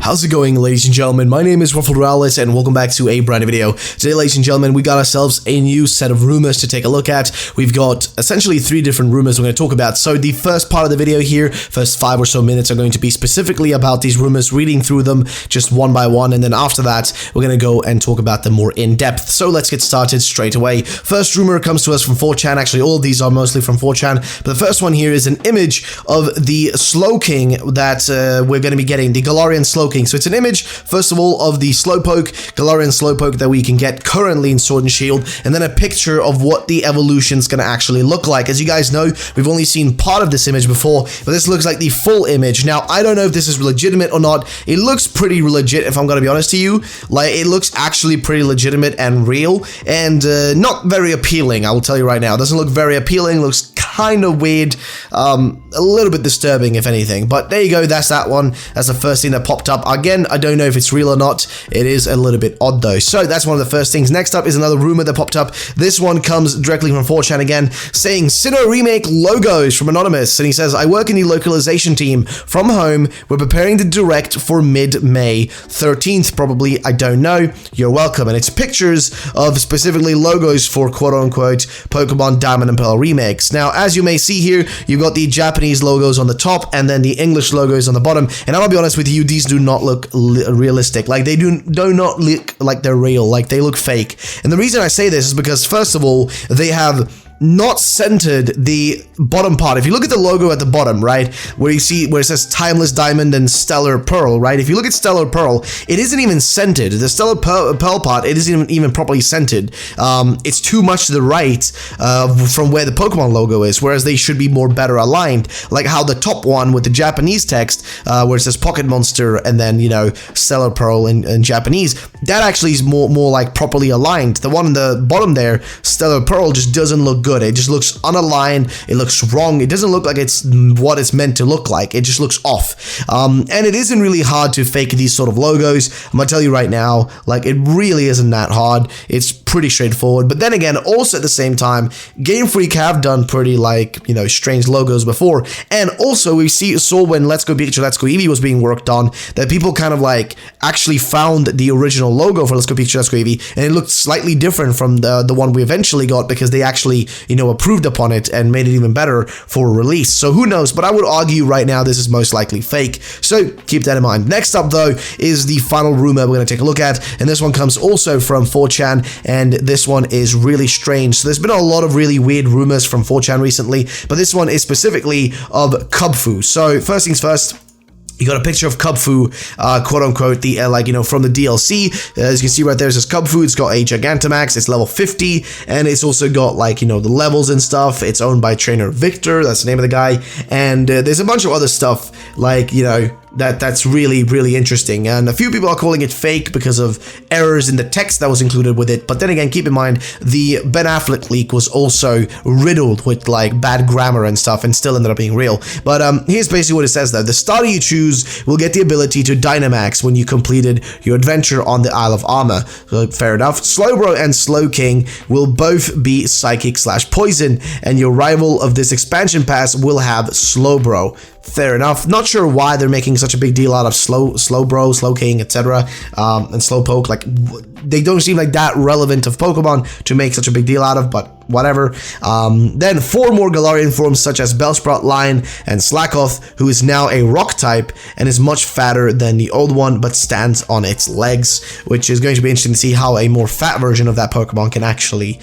How's it going, ladies and gentlemen? My name is Ruffledrowlit and welcome back to a brand new video. Today, ladies and gentlemen, we got ourselves a new set of rumors to take a look at. We've got essentially 3 different rumors we're going to talk about. So the first part of the video here, first 5 or so minutes, are going to be specifically about these rumors, reading through them just one by one, and then after that, we're going to go and talk about them more in depth. So let's get started straight away. First rumor comes to us from 4chan. Actually, all of these are mostly from 4chan, but the first one here is an image of the Slowking that we're going to be getting, the Galarian Slowking. So it's an image, first of all, of the Slowpoke, Galarian Slowpoke that we can get currently in Sword and Shield, and then a picture of what the evolution's going to actually look like. As you guys know, we've only seen part of this image before, but this looks like the full image. Now, I don't know if this is legitimate or not. It looks pretty legit, if I'm going to be honest to you. Like, it looks actually pretty legitimate and real, and not very appealing, I will tell you right now. It doesn't look very appealing, looks kind of weird, a little bit disturbing, if anything. But there you go, that's that one. That's the first thing that popped up. Again, I don't know if it's real or not. It is a little bit odd though. So that's one of the first things. Next up is another rumor that popped up. This one comes directly from 4chan again, saying Sinnoh Remake logos from Anonymous. And he says, I work in the localization team from home. We're preparing the direct for mid-May 13th, probably. I don't know. You're welcome. And it's pictures of specifically logos for quote-unquote Pokemon Diamond and Pearl remakes. Now, as you may see here, you've got the Japanese logos on the top and then the English logos on the bottom. And I'll be honest with you, these do not look realistic. Like, they do not look like they're real. Like, they look fake. And the reason I say this is because, first of all, they have not centered the bottom part. If you look at the logo at the bottom, right, where you see where it says Timeless Diamond and Stellar Pearl, right, if you look at Stellar Pearl, it isn't even centered. The Stellar Pearl part, it isn't even properly centered. It's too much to the right from where the Pokemon logo is, whereas they should be more better aligned, like how the top one with the Japanese text, where it says Pocket Monster and then, you know, Stellar Pearl in Japanese, that actually is more like properly aligned. The one in the bottom there, Stellar Pearl, just doesn't look good. It just looks unaligned. It looks wrong. It doesn't look like it's what it's meant to look like. It just looks off. And it isn't really hard to fake these sort of logos. I'm gonna tell you right now, like, it really isn't that hard. It's pretty straightforward. But then again, also at the same time, Game Freak have done pretty, like, you know, strange logos before. And also we saw when Let's Go Pikachu, Let's Go Eevee was being worked on, that people kind of like actually found the original logo for Let's Go Pikachu, Let's Go Eevee, and it looked slightly different from the one we eventually got because they actually, you know, approved upon it and made it even better for release. So who knows, but I would argue right now this is most likely fake. So keep that in mind. Next up though is the final rumor we're going to take a look at, and this one comes also from 4chan, and this one is really strange. So there's been a lot of really weird rumors from 4chan recently, but this one is specifically of Kubfu. So first things first, you got a picture of Kubfu, quote-unquote, the like, you know, from the DLC. As you can see right there, it says Kubfu. It's got a Gigantamax. It's level 50, and it's also got, like, you know, the levels and stuff. It's owned by trainer Victor. That's the name of the guy. And there's a bunch of other stuff, like, you know, that's really interesting. And a few people are calling it fake because of errors in the text that was included with it. But then again, keep in mind, the Ben Affleck leak was also riddled with, like, bad grammar and stuff, and still ended up being real. But here's basically what it says though. The starter you choose will get the ability to Dynamax when you completed your adventure on the Isle of Armor. So fair enough. Slowbro and Slowking will both be Psychic/Poison, and your rival of this expansion pass will have Slowbro. Fair enough. Not sure why they're making such a big deal out of Slowbro, Slowking, etc., and Slowpoke. Like, they don't seem like that relevant of Pokemon to make such a big deal out of, but whatever. Then 4 more Galarian forms such as Bellsprout Lion and Slackoth, who is now a rock type and is much fatter than the old one but stands on its legs, which is going to be interesting to see how a more fat version of that Pokemon can actually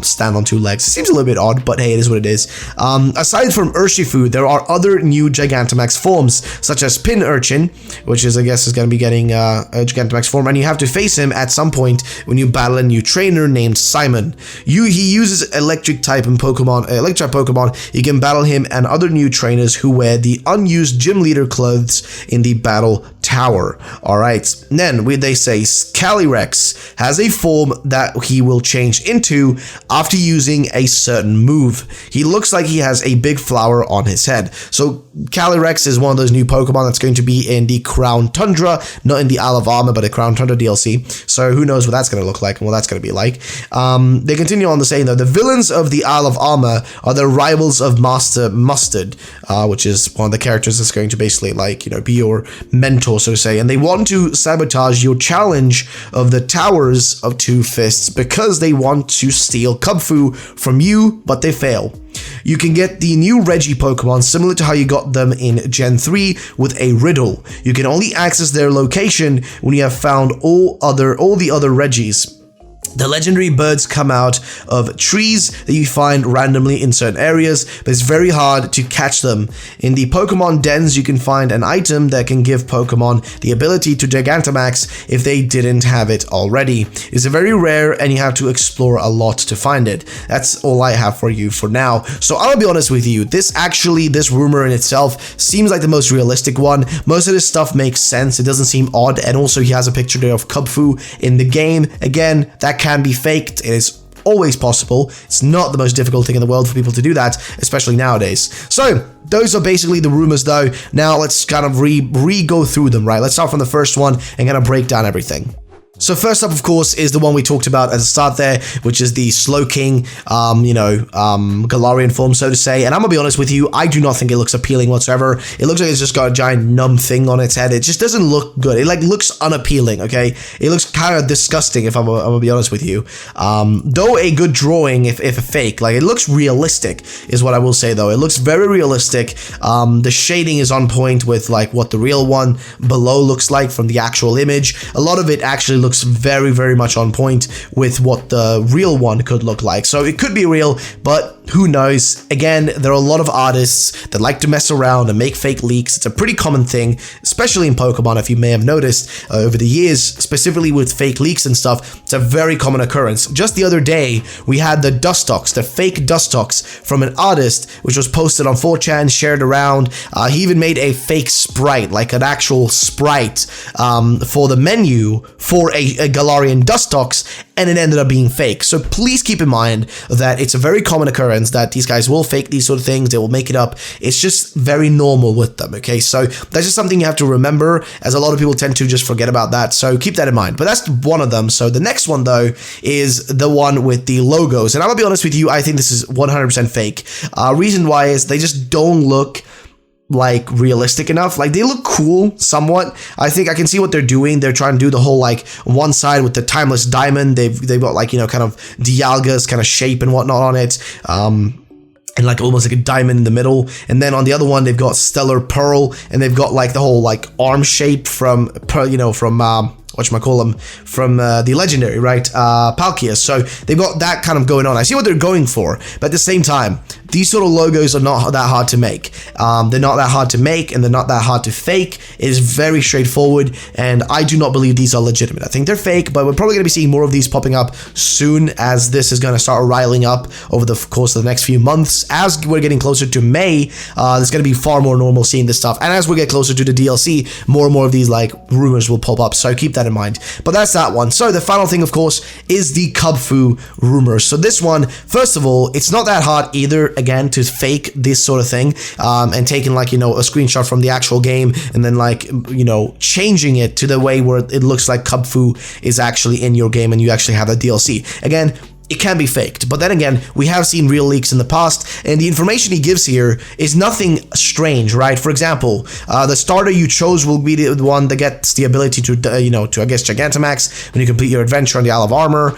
stand on 2 legs. It seems a little bit odd, but hey, it is what it is. Aside from Urshifu, there are other new Gigantamax forms such as Pin Urchin, which is, I guess, is going to be getting a Gigantamax form, and you have to face him at some point when you battle a new trainer named Simon. He uses electric type in Pokemon, electric Pokemon. You can battle him and other new trainers who wear the unused gym leader clothes in the battle tower. Alright, then they say Calyrex has a form that he will change into after using a certain move. He looks like he has a big flower on his head. So Calyrex is one of those new Pokemon that's going to be in the Crown Tundra, not in the Isle of Armor, but the Crown Tundra DLC. So who knows what that's going to look like and what that's going to be like. They continue on to saying, though, the villains of the Isle of Armor are the rivals of Master Mustard, which is one of the characters that's going to basically, like, you know, be your mentor, so to say. And they want to sabotage your challenge of the Towers of Two Fists because they want to steal Kubfu from you, but they fail. You can get the new Reggie Pokemon similar to how you got them in Gen 3 with a riddle. You can only access their location when you have found all the other Reggies. The legendary birds come out of trees that you find randomly in certain areas, but it's very hard to catch them. In the Pokemon dens, you can find an item that can give Pokemon the ability to Gigantamax if they didn't have it already. It's very rare and you have to explore a lot to find it. That's all I have for you for now. So I'll be honest with you, this rumor in itself seems like the most realistic one. Most of this stuff makes sense, it doesn't seem odd, and also he has a picture there of Kubfu in the game. Again, that can be faked. It is always possible. It's not the most difficult thing in the world for people to do that, especially nowadays. So those are basically the rumors, though. Now let's kind of re-go through them, right? Let's start from the first one and kind of break down everything. So first up, of course, is the one we talked about at the start there, which is the Slowking, Galarian form, so to say. And I'm gonna be honest with you, I do not think it looks appealing whatsoever. It looks like it's just got a giant numb thing on its head. It just doesn't look good. It like looks unappealing, okay? It looks kind of disgusting, if I'm gonna be honest with you. Though a good drawing, if a fake, like it looks realistic, is what I will say though. It looks very realistic. The shading is on point with like what the real one below looks like from the actual image. A lot of it actually looks very, very much on point with what the real one could look like. So it could be real, but who knows? Again, there are a lot of artists that like to mess around and make fake leaks. It's a pretty common thing, especially in Pokemon, if you may have noticed over the years, specifically with fake leaks and stuff. It's a very common occurrence. Just the other day, we had the Dustox, the fake Dustox from an artist, which was posted on 4chan, shared around. He even made a fake sprite, like an actual sprite for the menu for a Galarian Dustox, and it ended up being fake. So please keep in mind that it's a very common occurrence that these guys will fake these sort of things, they will make it up. It's just very normal with them, okay? So that's just something you have to remember, as a lot of people tend to just forget about that, so keep that in mind. But that's one of them. So the next one, though, is the one with the logos, and I'm gonna be honest with you, I think this is 100% fake. Reason why is they just don't look like realistic enough. Like they look cool somewhat. I think I can see what they're doing. They're trying to do the whole like one side with the timeless diamond. They've got like, you know, kind of Dialga's kind of shape and whatnot on it. And like almost like a diamond in the middle. And then on the other one, they've got Stellar Pearl, and they've got like the whole like arm shape from the legendary, right? Palkia. So they've got that kind of going on. I see what they're going for, but at the same time, these sort of logos are not that hard to make. They're not that hard to make, and they're not that hard to fake. It is very straightforward, and I do not believe these are legitimate. I think they're fake, but we're probably going to be seeing more of these popping up soon, as this is going to start riling up over the course of the next few months. As we're getting closer to May, there's going to be far more normal seeing this stuff, and as we get closer to the DLC, more and more of these like rumors will pop up, so keep that in mind. But that's that one. So the final thing, of course, is the Kubfu rumors. So this one, first of all, it's not that hard either, again, to fake this sort of thing, and taking like, you know, a screenshot from the actual game and then like, you know, changing it to the way where it looks like Kubfu is actually in your game and you actually have a DLC. Again, it can be faked, but then again, we have seen real leaks in the past, and the information he gives here is nothing strange, right? For example, the starter you chose will be the one that gets the ability to, I guess, Gigantamax when you complete your adventure on the Isle of Armor.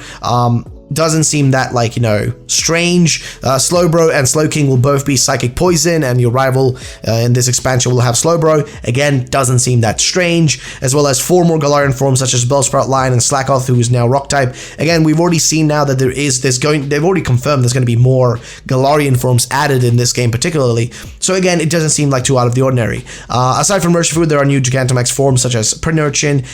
Doesn't seem that, like, you know, strange. Slowbro and Slowking will both be Psychic Poison, and your rival in this expansion will have Slowbro. Again, doesn't seem that strange. As well as 4 more Galarian forms, such as Bellsprout Lion and Slackoth, who is now Rock type. Again, we've already seen now that they've already confirmed there's going to be more Galarian forms added in this game particularly. So again, it doesn't seem like too out of the ordinary. Aside from Mercy Food, there are new Gigantamax forms such as Pernurchin,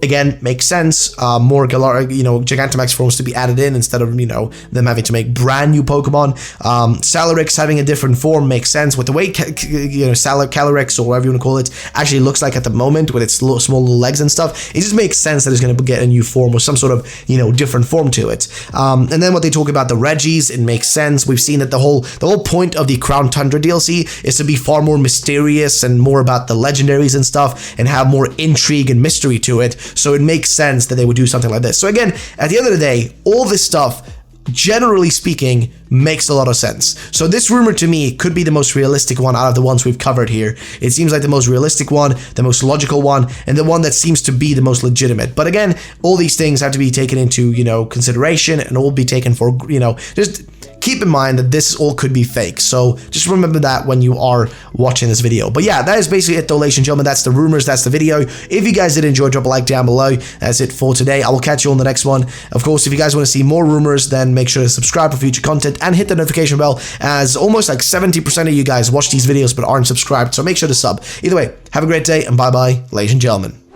Again, makes sense. More Gigantamax forms to be added in instead of, them having to make brand new Pokemon. Calyrex having a different form makes sense. With the way, Calyrex, or whatever you want to call it, actually looks like at the moment with its small little legs and stuff, it just makes sense that it's going to get a new form or some sort of, different form to it. And then what they talk about the Regis, it makes sense. We've seen that the whole point of the Crown Tundra DLC is to be far more mysterious and more about the legendaries and stuff and have more intrigue and mystery to it. So it makes sense that they would do something like this. So again, at the end of the day, all this stuff, generally speaking, makes a lot of sense. So this rumor to me could be the most realistic one out of the ones we've covered here. It seems like the most realistic one, the most logical one, and the one that seems to be the most legitimate. But again, all these things have to be taken into, consideration and all be taken for, just keep in mind that this all could be fake. So just remember that when you are watching this video. But yeah, that is basically it though, ladies and gentlemen. That's the rumors, that's the video. If you guys did enjoy, drop a like down below. That's it for today. I will catch you on the next one. Of course, if you guys want to see more rumors, then make sure to subscribe for future content and hit the notification bell, as almost like 70% of you guys watch these videos but aren't subscribed. So make sure to sub. Either way, have a great day and bye bye, ladies and gentlemen.